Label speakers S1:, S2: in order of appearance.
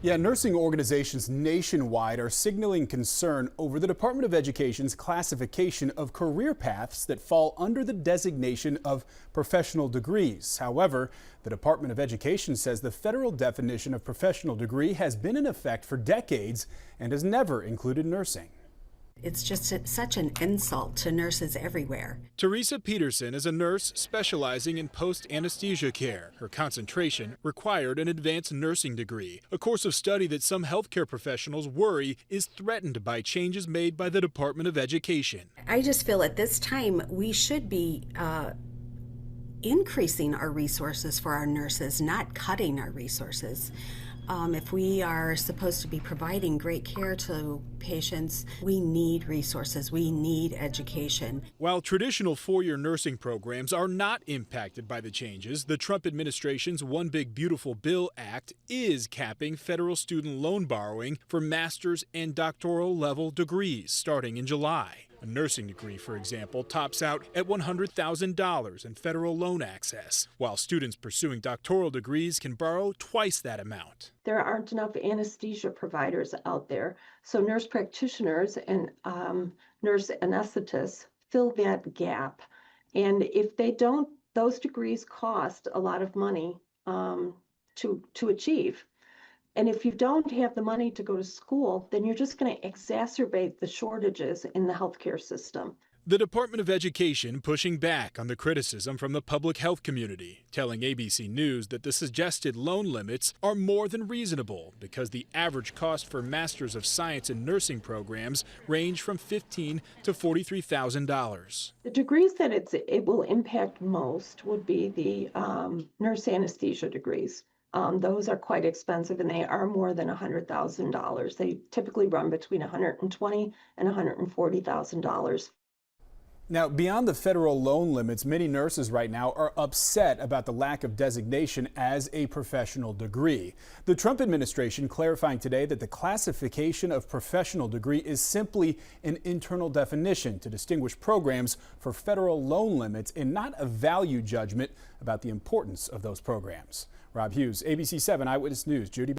S1: Yeah, nursing organizations nationwide are signaling concern over the Department of Education's classification of career paths that fall under the designation of professional degrees. However, the Department of Education says the federal definition of professional degree has been in effect for decades and has never included nursing.
S2: It's just such an insult to nurses everywhere.
S3: Teresa Peterson is a nurse specializing in post-anesthesia care. Her concentration required an advanced nursing degree, a course of study that some healthcare professionals worry is threatened by changes made by the Department of Education.
S2: I just feel at this time we should be increasing our resources for our nurses, not cutting our resources. If we are supposed to be providing great care to patients, we need resources, we need education.
S3: While traditional four-year nursing programs are not impacted by the changes, the Trump administration's One Big Beautiful Bill Act is capping federal student loan borrowing for master's and doctoral level degrees starting in July. A nursing degree, for example, tops out at $100,000 in federal loan access, while students pursuing doctoral degrees can borrow twice that amount.
S4: There aren't enough anesthesia providers out there, so nurse practitioners and nurse anesthetists fill that gap. And if they don't, those degrees cost a lot of money to achieve. And if you don't have the money to go to school, then you're just going to exacerbate the shortages in the healthcare system.
S3: The Department of Education pushing back on the criticism from the public health community, telling ABC News that the suggested loan limits are more than reasonable because the average cost for Masters of Science in nursing programs range from $15,000 to $43,000.
S4: The degrees that it will impact most would be the nurse anesthesia degrees. Those are quite expensive and they are more than $100,000. They typically run between $120,000 and $140,000.
S1: Now, beyond the federal loan limits, many nurses right now are upset about the lack of designation as a professional degree. The Trump administration clarifying today that the classification of professional degree is simply an internal definition to distinguish programs for federal loan limits and not a value judgment about the importance of those programs. Rob Hughes, ABC 7 Eyewitness News. Judy.